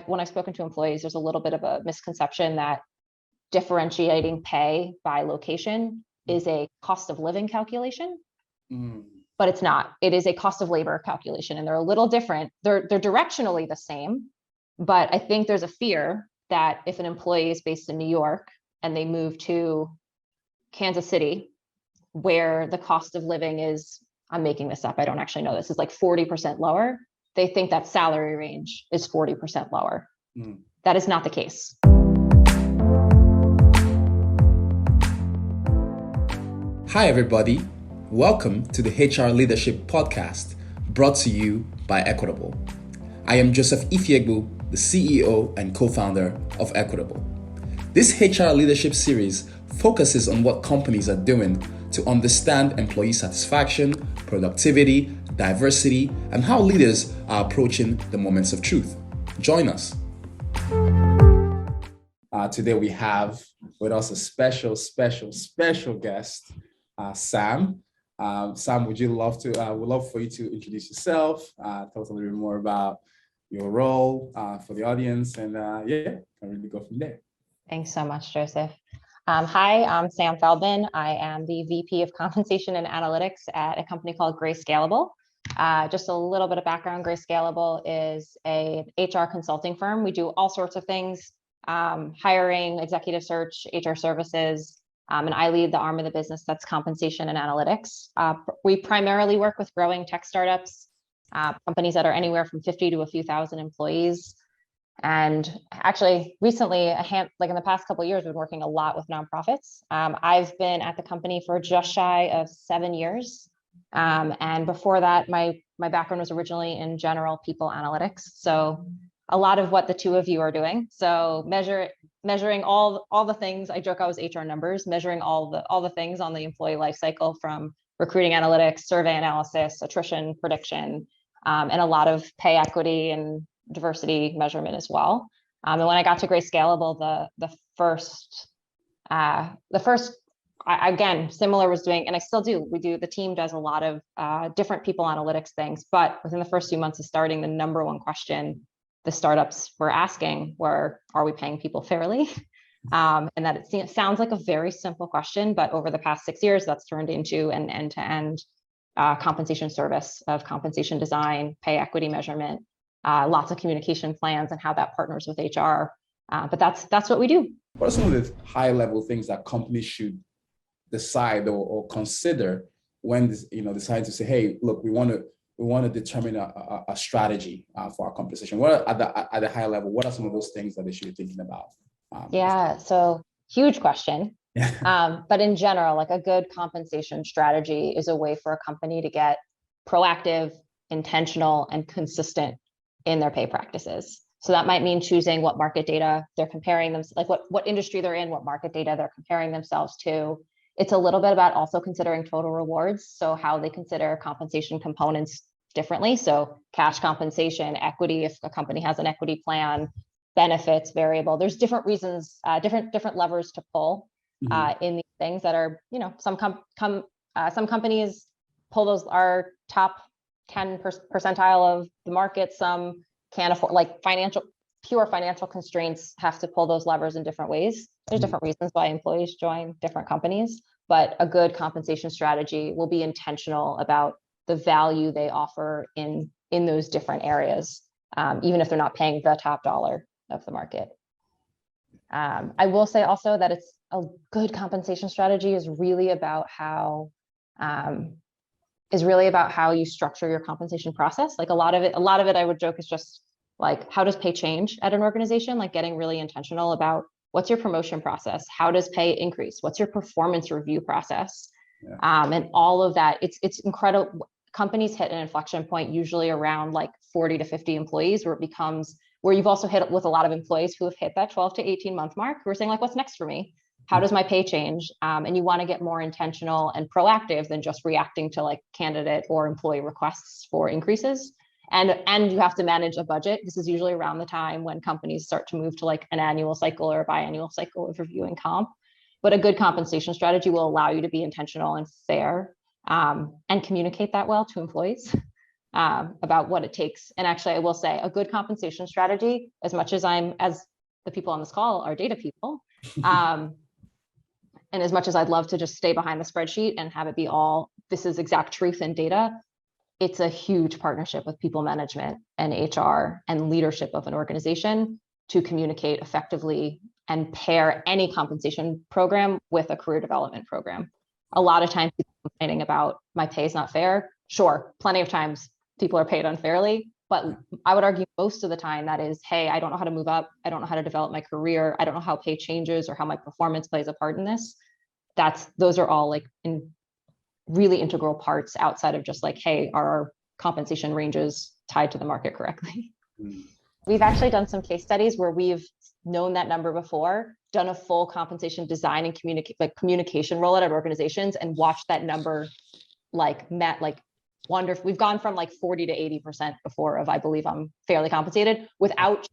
when I've spoken to employees, there's a little bit of a misconception that differentiating pay by location is a cost of living calculation, but it's not. It is a cost of labor calculation, and they're a little different. They're directionally the same, but I think there's a fear that if an employee is based in New York and they move to Kansas City, where the cost of living is, I'm making this up, I don't actually know this, is like 40% lower, they think that salary range is 40% lower. That is not the case. Hi, everybody. Welcome to the HR Leadership Podcast, brought to you by Eqtble. I am Joseph eqtble, the CEO and co-founder of Eqtble. This HR Leadership series focuses on what companies are doing to understand employee satisfaction, productivity, diversity, and how leaders are approaching the moments of truth. Join us. Today we have with us a special guest, Sam. Sam, would love for you to introduce yourself, tell us a little bit more about your role for the audience, and can really go from there. Thanks so much, Joseph. Hi, I'm Sam Feldman. I am the VP of Compensation and Analytics at a company called Scalable. Just a little bit of background, Scalable is an HR consulting firm. We do all sorts of things, hiring, executive search, HR services, and I lead the arm of the business that's compensation and analytics. We primarily work with growing tech startups, companies that are anywhere from 50 to a few thousand employees. And actually, recently, in the past couple of years, we've been working a lot with nonprofits. I've been at the company for just shy of 7 years. And before that, my background was originally in general people analytics. So a lot of what the two of you are doing. So measuring all the things. I joke I was HR numbers, measuring all the things on the employee life cycle, from recruiting analytics, survey analysis, attrition prediction, and a lot of pay equity and diversity measurement as well. And when I got to Scalable, the first again, similar was doing, and I still do. The team does a lot of different people analytics things, but within the first few months of starting, the number one question the startups were asking were, are we paying people fairly? And that it sounds like a very simple question, but over the past 6 years, that's turned into an end-to-end compensation service of compensation design, pay equity measurement, lots of communication plans, and how that partners with HR. But that's what we do. What are some of the high-level things that companies should decide or consider when deciding to say, hey, look, we want to determine a strategy for our compensation? What are, at the high level, what are some of those things that they should be thinking about? So huge question. But in general, like a good compensation strategy is a way for a company to get proactive, intentional, and consistent in their pay practices. So that might mean choosing what market data they're comparing them, like what industry they're in, what market data they're comparing themselves to. It's a little bit about also considering total rewards. So how they consider compensation components differently. So cash compensation, equity, if a company has an equity plan, benefits, variable. There's different reasons, different levers to pull in these things that are, some companies pull those are top 10 percentile of the market. Some can't afford, like pure financial constraints have to pull those levers in different ways. There's different reasons why employees join different companies, but a good compensation strategy will be intentional about the value they offer in those different areas, even if they're not paying the top dollar of the market. I will say also that it's a good compensation strategy is really about how you structure your compensation process. Like a lot of it, I would joke, is just like, how does pay change at an organization? Like getting really intentional about what's your promotion process? How does pay increase? What's your performance review process? And all of that, it's incredible. Companies hit an inflection point usually around like 40 to 50 employees, where you've also hit with a lot of employees who have hit that 12 to 18 month mark, who are saying like, what's next for me? How does my pay change? And you want to get more intentional and proactive than just reacting to like candidate or employee requests for increases. And you have to manage a budget. This is usually around the time when companies start to move to like an annual cycle or a biannual cycle of reviewing comp. But a good compensation strategy will allow you to be intentional and fair, and communicate that well to employees. about what it takes. And actually, I will say a good compensation strategy, as much as as the people on this call are data people, and as much as I'd love to just stay behind the spreadsheet and have it be all, this is exact truth and data, it's a huge partnership with people management and HR and leadership of an organization to communicate effectively and pair any compensation program with a career development program. A lot of times people are complaining about my pay is not fair. Sure, plenty of times people are paid unfairly, but I would argue most of the time that is, hey, I don't know how to move up. I don't know how to develop my career. I don't know how pay changes or how my performance plays a part in this. Those are all like really integral parts outside of just like, hey, are our compensation ranges tied to the market correctly? We've actually done some case studies where we've known that number before, done a full compensation design and communication rollout at organizations, and watched that number wonderful. We've gone from like 40 to 80% before of I believe I'm fairly compensated without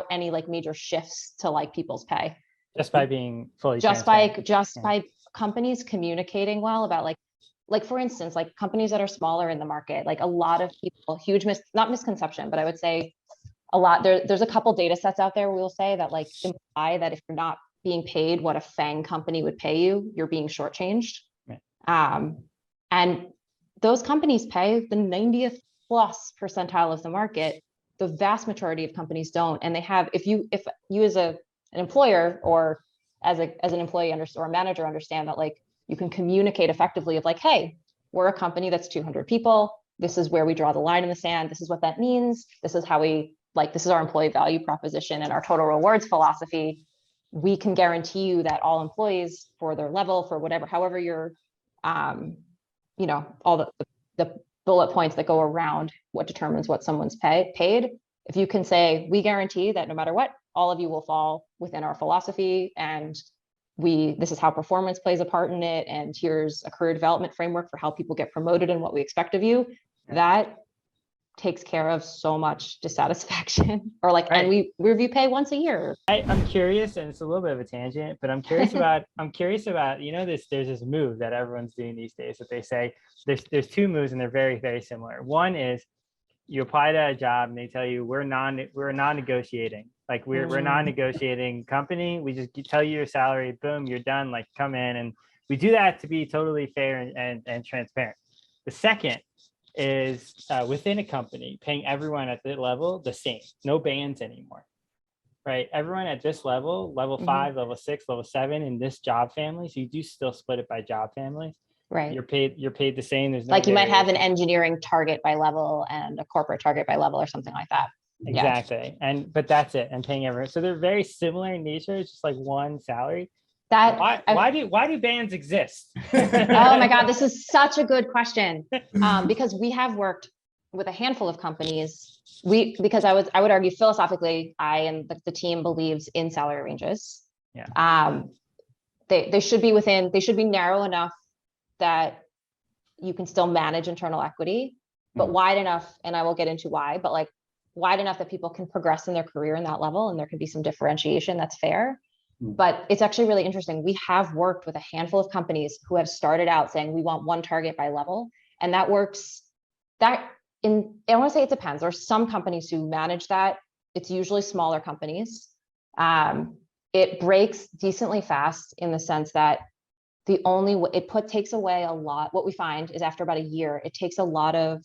any like major shifts to like people's pay. Just by being fully by companies communicating well about like for instance, like companies that are smaller in the market, like a lot of people, not misconception, but I would say a lot there's a couple data sets out there we'll say that like imply that if you're not being paid what a FANG company would pay you, you're being shortchanged. Right. And those companies pay the 90th plus percentile of the market. The vast majority of companies don't, and they have. If you as an employer or as an employee or a manager understand that like you can communicate effectively of like, hey, we're a company that's 200 people. This is where we draw the line in the sand. This is what that means. This is how this is our employee value proposition and our total rewards philosophy. We can guarantee you that all employees for their level, for whatever, however you're, all the bullet points that go around what determines what someone's paid. If you can say, we guarantee that no matter what, all of you will fall within our philosophy, and this is how performance plays a part in it, and here's a career development framework for how people get promoted and what we expect of you, that takes care of so much dissatisfaction. Or like, right. And we review pay once a year. I'm curious, and it's a little bit of a tangent, but I'm curious about there's this move that everyone's doing these days that they say there's two moves and they're very, very similar. One is you apply to a job and they tell you we're non-negotiating. Like we're non-negotiating company. We just tell you your salary, boom, you're done, like come in. And we do that to be totally fair and transparent. The second is within a company, paying everyone at the level the same, no bands anymore, right? Everyone at this level 5, level 6, level 7 in this job family. So you do still split it by job family. Right. You're paid the same. There's no like you might have an engineering target by level and a corporate target by level or something like that. Exactly. Yeah. But that's it. And paying everyone. So they're very similar in nature. It's just like one salary. Why do bands exist? Oh my God, this is such a good question. Because we have worked with a handful of companies. Because I would argue philosophically, I and the team believes in salary ranges. Yeah. They should be narrow enough that you can still manage internal equity, but wide enough, and I will get into why, but like wide enough that people can progress in their career in that level, and there can be some differentiation that's fair. But it's actually really interesting. We have worked with a handful of companies who have started out saying we want one target by level, and that works. I want to say it depends. There are some companies who manage that. It's usually smaller companies. It breaks decently fast in the sense that takes away a lot. What we find is after about a year, it takes a lot of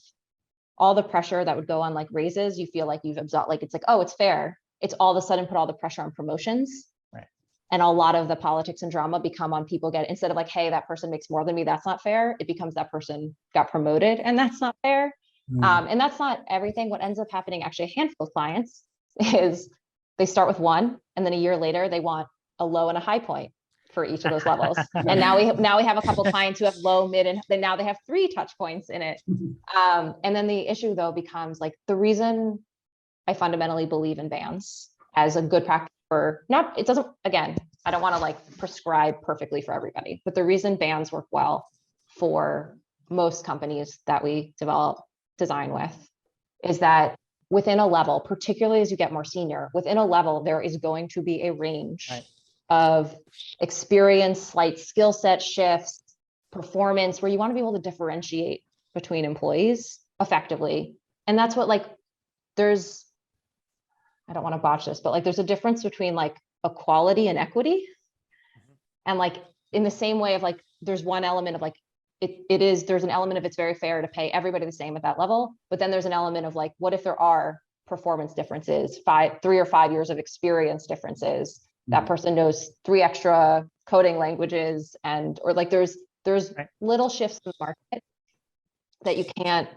all the pressure that would go on like raises. You feel like you've absorbed, like it's like, oh, it's fair. It's all of a sudden put all the pressure on promotions. Right. And a lot of the politics and drama become on people instead of like, hey, that person makes more than me, that's not fair. It becomes that person got promoted and that's not fair. And that's not everything. What ends up happening, actually a handful of clients, is they start with one, and then a year later they want a low and a high point for each of those levels. And now we have a couple of clients who have low, mid, and then now they have 3 touch points in it. And then the issue though becomes like, the reason I fundamentally believe in bands as a good practice again, I don't want to like prescribe perfectly for everybody, but the reason bands work well for most companies that we design with is that within a level, particularly as you get more senior, within a level, there is going to be a range of experience, slight skill set shifts, performance, where you want to be able to differentiate between employees. effectively. And that's what like, there's, I don't want to botch this, but like, there's a difference between like equality and equity. And like, in the same way of like, there's one element of like, there's an element of it's very fair to pay everybody the same at that level. But then there's an element of like, what if there are performance differences, 3 or 5 years of experience differences? That person knows 3 extra coding languages, or like there's little shifts in the market that you can't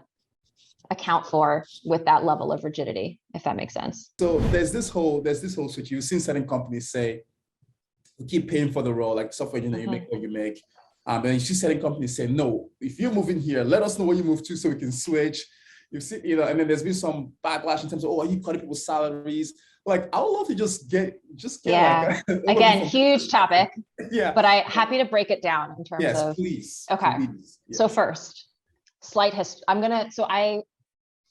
account for with that level of rigidity, if that makes sense. So there's this whole switch. You've seen certain companies say, we keep paying for the role, like software engineer, you make what you make. And you see certain companies say, no, if you're moving here, let us know where you move to so we can switch. You see, and then there's been some backlash in terms of, are you cutting people's salaries? Like, I would love to just get yeah. like again, huge topic. Yeah. But I'm happy to break it down in terms of. Please. Okay. Please. Yes. So first, slight history.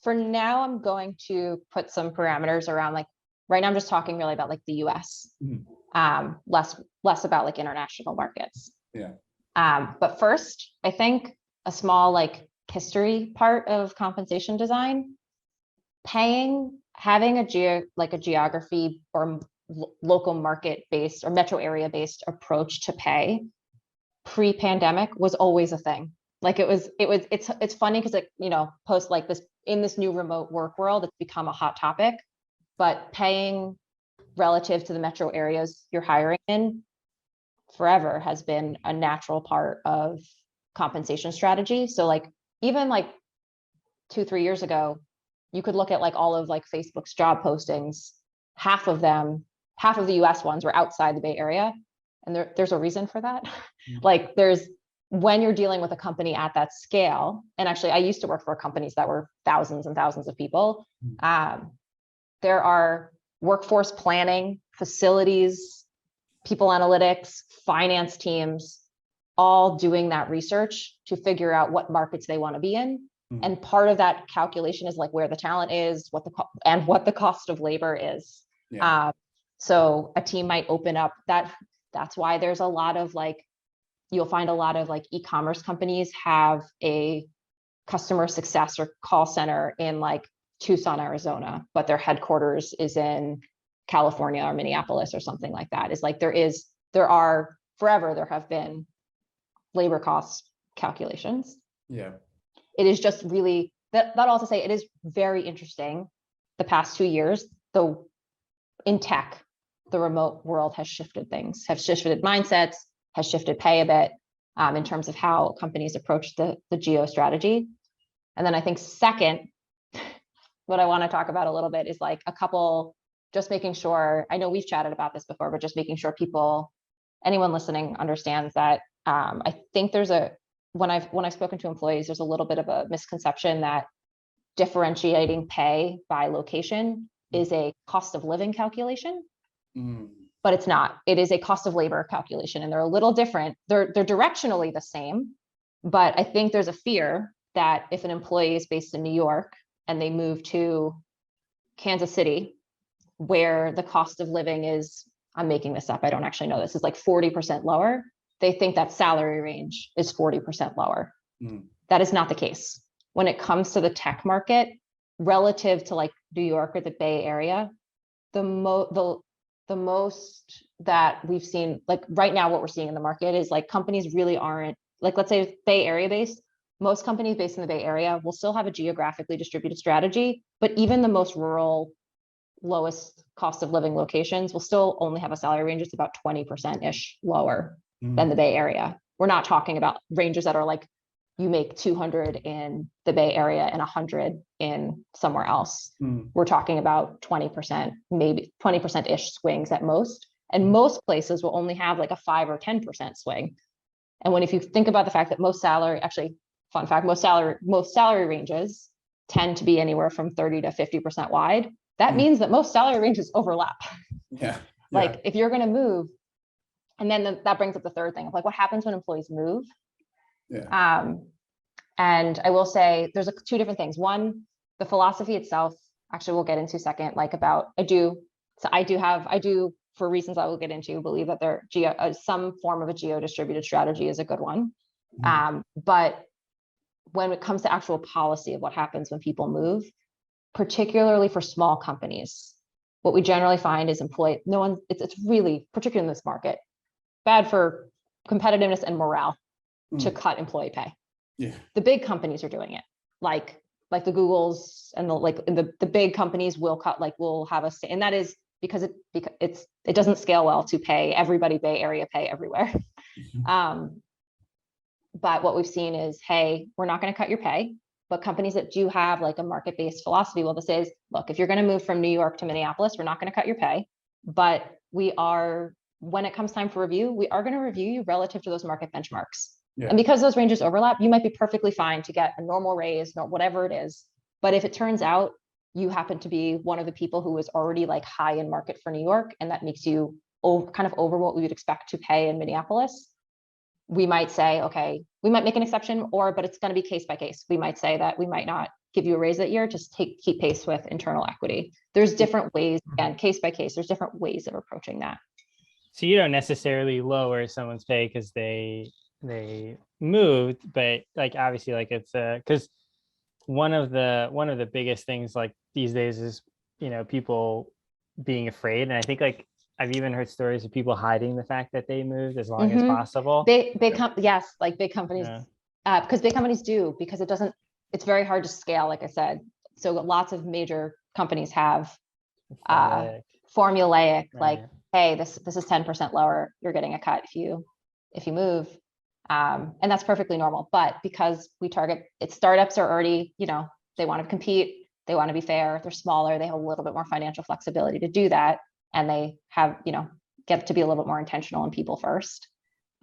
For now, I'm going to put some parameters around like, right now I'm just talking really about like the US, less about like international markets. Yeah. But first, I think a small like history part of compensation design, having a geography or local market based or metro area based approach to pay pre-pandemic was always a thing. Like it's funny because like, post like this in this new remote work world, it's become a hot topic, but paying relative to the metro areas you're hiring in forever has been a natural part of compensation strategy. So like, even like 2-3 years ago, you could look at like all of like Facebook's job postings, half of the US ones were outside the Bay Area. And there's a reason for that. Like when you're dealing with a company at that scale, and actually I used to work for companies that were thousands and thousands of people. There are workforce planning, facilities, people analytics, finance teams, all doing that research to figure out what markets they want to be in. And part of that calculation is like where the talent is, what the cost of labor is. Yeah. So a team might open up that's why there's a lot of like, you'll find a lot of like e-commerce companies have a customer success or call center in like Tucson, Arizona, but their headquarters is in California or Minneapolis or something like that. Is like there have been labor cost calculations. Yeah. It is just really that also say it is very interesting. The past 2 years, though, in tech, the remote world has shifted things, have shifted mindsets, has shifted pay a bit in terms of how companies approach the geo strategy. And then I think second, what I want to talk about a little bit is like just making sure, I know we've chatted about this before, but just making sure anyone listening understands that I think when I've spoken to employees, there's a little bit of a misconception that differentiating pay by location is a cost of living calculation, but it's not. It is a cost of labor calculation, and they're a little different. They're directionally the same, but I think there's a fear that if an employee is based in New York and they move to Kansas City, where the cost of living is, I'm making this up, I don't actually know this, is like 40% lower, they think that salary range is 40% lower. That is not the case. When it comes to the tech market, relative to like New York or the Bay Area, the most that we've seen, like right now, what we're seeing in the market is like companies really aren't, like, let's say Bay Area based, most companies based in the Bay Area will still have a geographically distributed strategy, but even the most rural, lowest cost of living locations will still only have a salary range that's about 20%-ish lower than the Bay Area. We're not talking about ranges that are like, you make 200 in the Bay Area and 100 in somewhere else. We're talking about 20%, maybe 20%-ish swings at most. And most places will only have like a 5 or 10% swing. And if you think about the fact that most salary ranges tend to be anywhere from 30 to 50% wide, that means that most salary ranges overlap. Yeah. Like if you're going to move, and then that brings up the third thing of like, what happens when employees move? Yeah. And I will say there's two different things. One, the philosophy itself, actually we'll get into second, like about, I do, for reasons I will get into, believe that some form of a geo distributed strategy is a good one. But when it comes to actual policy of what happens when people move, particularly for small companies, what we generally find is it's really, particularly in this market, bad for competitiveness and morale to cut employee pay. Yeah. The big companies are doing it, like the Googles and the big companies will cut, will have and that is because it doesn't scale well to pay everybody Bay Area pay everywhere. But what we've seen is, hey, we're not going to cut your pay, but companies that do have like a market-based philosophy, well, this is, look, if you're going to move from New York to Minneapolis, we're not going to cut your pay, but when it comes time for review, we are going to review you relative to those market benchmarks. Yeah. And because those ranges overlap, you might be perfectly fine to get a normal raise, whatever it is. But if it turns out you happen to be one of the people who is already like high in market for New York, and that makes you kind of over what we would expect to pay in Minneapolis, we might say, okay, we might make an exception, but it's going to be case by case. We might say that we might not give you a raise that year, just keep pace with internal equity. There's different ways, again, case by case, there's different ways of approaching that. So you don't necessarily lower someone's pay because they moved, but like obviously like it's because one of the biggest things like these days is, people being afraid. And I think like I've even heard stories of people hiding the fact that they moved as long as possible. Yes, like big companies, because big companies do, because it's very hard to scale, like I said. So lots of major companies have formulaic like, hey, this is 10% lower, you're getting a cut if you move. And that's perfectly normal. But because we target startups are already, they want to compete, they want to be fair, they're smaller, they have a little bit more financial flexibility to do that. And they have, get to be a little bit more intentional and people first.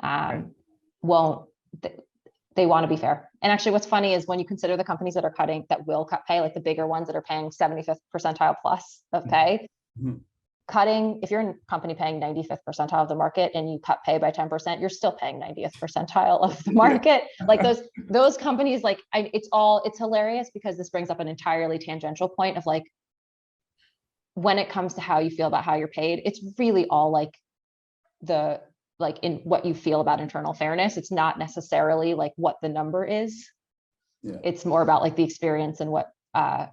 They want to be fair. And actually what's funny is when you consider the companies that will cut pay, like the bigger ones that are paying 75th percentile plus of pay, if you're in a company paying 95th percentile of the market and you cut pay by 10%, you're still paying 90th percentile of the market. Like those companies, like it's hilarious because this brings up an entirely tangential point of like, when it comes to how you feel about how you're paid, it's really all like in what you feel about internal fairness. It's not necessarily like what the number is. Yeah. It's more about like the experience and what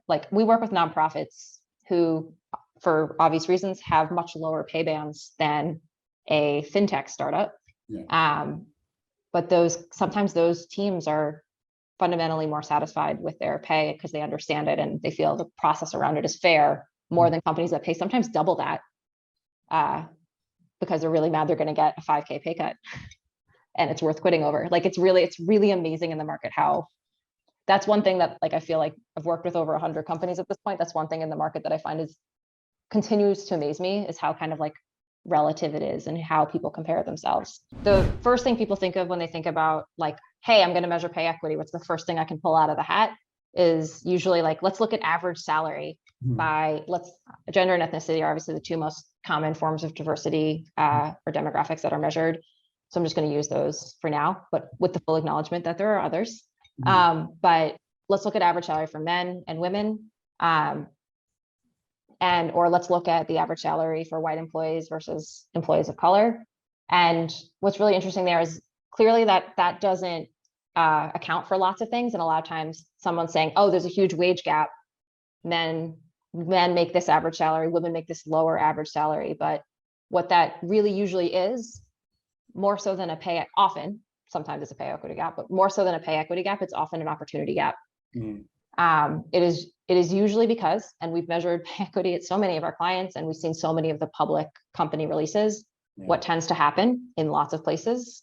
like we work with nonprofits who, for obvious reasons, have much lower pay bands than a fintech startup. Yeah. But sometimes those teams are fundamentally more satisfied with their pay because they understand it and they feel the process around it is fair more than companies that pay sometimes double that because they're really mad they're going to get a 5K pay cut and it's worth quitting over. Like it's really amazing in the market how that's one thing that like I feel like I've worked with over 100 companies at this point. That's one thing in the market that I find continues to amaze me is how kind of like relative it is and how people compare themselves. The first thing people think of when they think about like, hey, I'm going to measure pay equity, what's the first thing I can pull out of the hat is usually like, let's look at average salary by gender and ethnicity are obviously the two most common forms of diversity or demographics that are measured. So I'm just going to use those for now, but with the full acknowledgement that there are others. But let's look at average salary for men and women. Or let's look at the average salary for white employees versus employees of color. And what's really interesting there is clearly that doesn't account for lots of things. And a lot of times someone's saying, oh, there's a huge wage gap. Men make this average salary, women make this lower average salary. But what that really usually is, more so than sometimes it's a pay equity gap, but more so than a pay equity gap, it's often an opportunity gap. It is usually because, and we've measured pay equity at so many of our clients, and we've seen so many of the public company releases. What tends to happen in lots of places,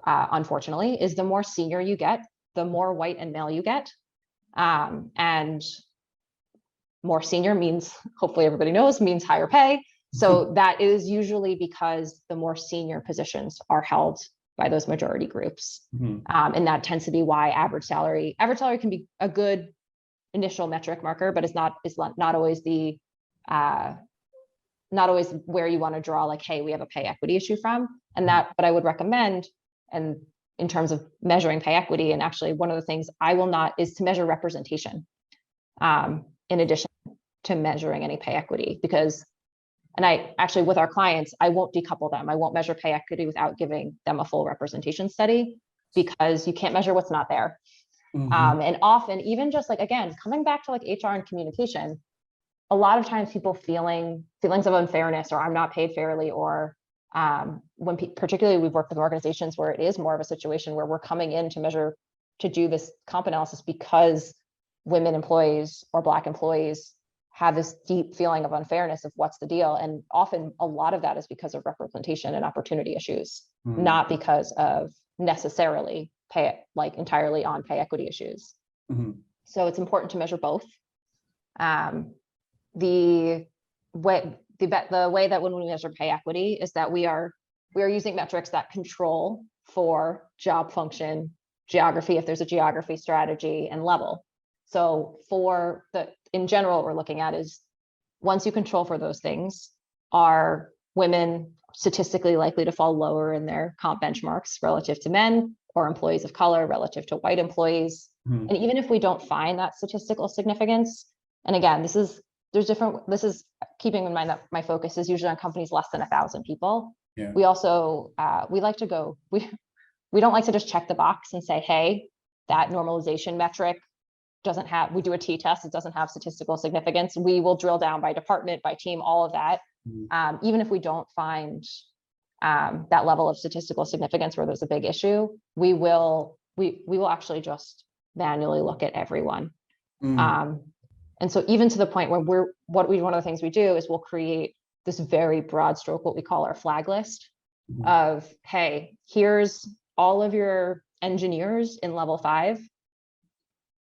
unfortunately, is the more senior you get, the more white and male you get. And more senior means, hopefully everybody knows, means higher pay. So that is usually because the more senior positions are held by those majority groups. And that tends to be why average salary can be a good initial metric marker, but it's not always not always where you want to draw like, hey, we have a pay equity issue from. And that what I would recommend, and in terms of measuring pay equity, and actually one of the things I will not is to measure representation in addition to measuring any pay equity, because, and I actually with our clients, I won't decouple them. I won't measure pay equity without giving them a full representation study, because you can't measure what's not there. And often even just like, again, coming back to like HR and communication, a lot of times people feelings of unfairness or I'm not paid fairly, or when particularly we've worked with organizations where it is more of a situation where we're coming in to do this comp analysis because women employees or Black employees have this deep feeling of unfairness of what's the deal. And often a lot of that is because of representation and opportunity issues, not because of necessarily entirely on pay equity issues. So it's important to measure both. The way that when we measure pay equity is that we are using metrics that control for job function, geography, if there's a geography strategy, and level. So in general, what we're looking at is once you control for those things, are women statistically likely to fall lower in their comp benchmarks relative to men, or employees of color relative to white employees? And even if we don't find that statistical significance, and again, this is keeping in mind that my focus is usually on companies less than 1,000 people. Yeah. We also, we don't like to just check the box and say, hey, that normalization metric we do a t-test, it doesn't have statistical significance. We will drill down by department, by team, all of that. Even if we don't find that level of statistical significance where there's a big issue, we will actually just manually look at everyone. And so even to the point where one of the things we do is we'll create this very broad stroke, what we call our flag list of, hey, here's all of your engineers in level 5.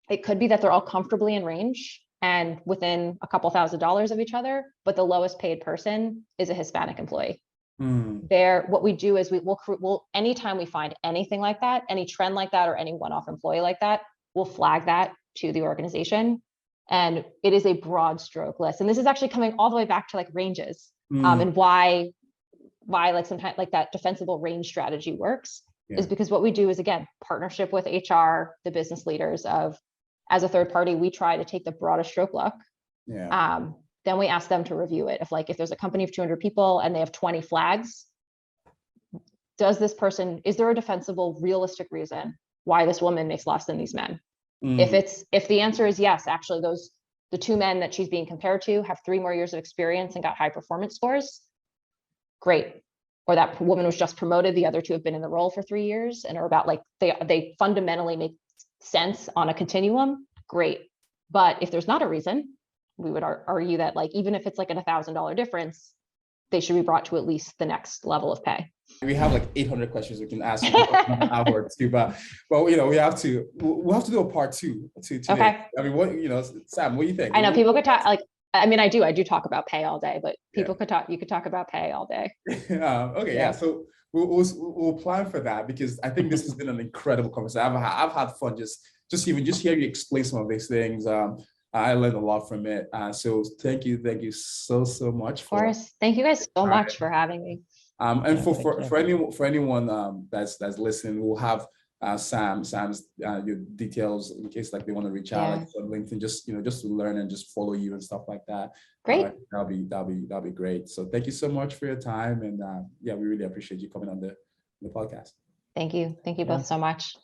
It could be that they're all comfortably in range and within a couple $1,000s of each other, but the lowest paid person is a Hispanic employee. What we do is we'll anytime we find anything like that, any trend like that, or any one-off employee like that, we'll flag that to the organization. And it is a broad stroke list. And this is actually coming all the way back to like ranges, and why like sometimes like that defensible range strategy works is because what we do is, again, partnership with HR, the business leaders as a third party, we try to take the broadest stroke look. Then we ask them to review it. If there's a company of 200 people and they have 20 flags, is there a defensible, realistic reason why this woman makes less than these men? If the answer is yes, actually the 2 men that she's being compared to have 3 more years of experience and got high performance scores, great. Or that woman was just promoted, the other 2 have been in the role for 3 years and are about like, they fundamentally make sense on a continuum, great. But if there's not a reason, we would argue that like, even if it's like a $1,000 difference, they should be brought to at least the next level of pay. We have like 800 questions we can ask you an hour or two, but we'll have to do a part 2 to today. Okay. I mean, Sam, what do you think? I know people could talk like, I mean, I do talk about pay all day, but you could talk about pay all day. Okay. Yeah. So we'll plan for that, because I think this has been an incredible conversation. I've had fun just hear you explain some of these things. I learned a lot from it. So thank you so much. Of course. Thank you guys so much for having me. And for anyone that's listening, we'll have Sam's your details in case like they want to reach out like on LinkedIn, just to learn and just follow you and stuff like that. Great. That'll be great. So thank you so much for your time, and we really appreciate you coming on the podcast. Thank you both so much.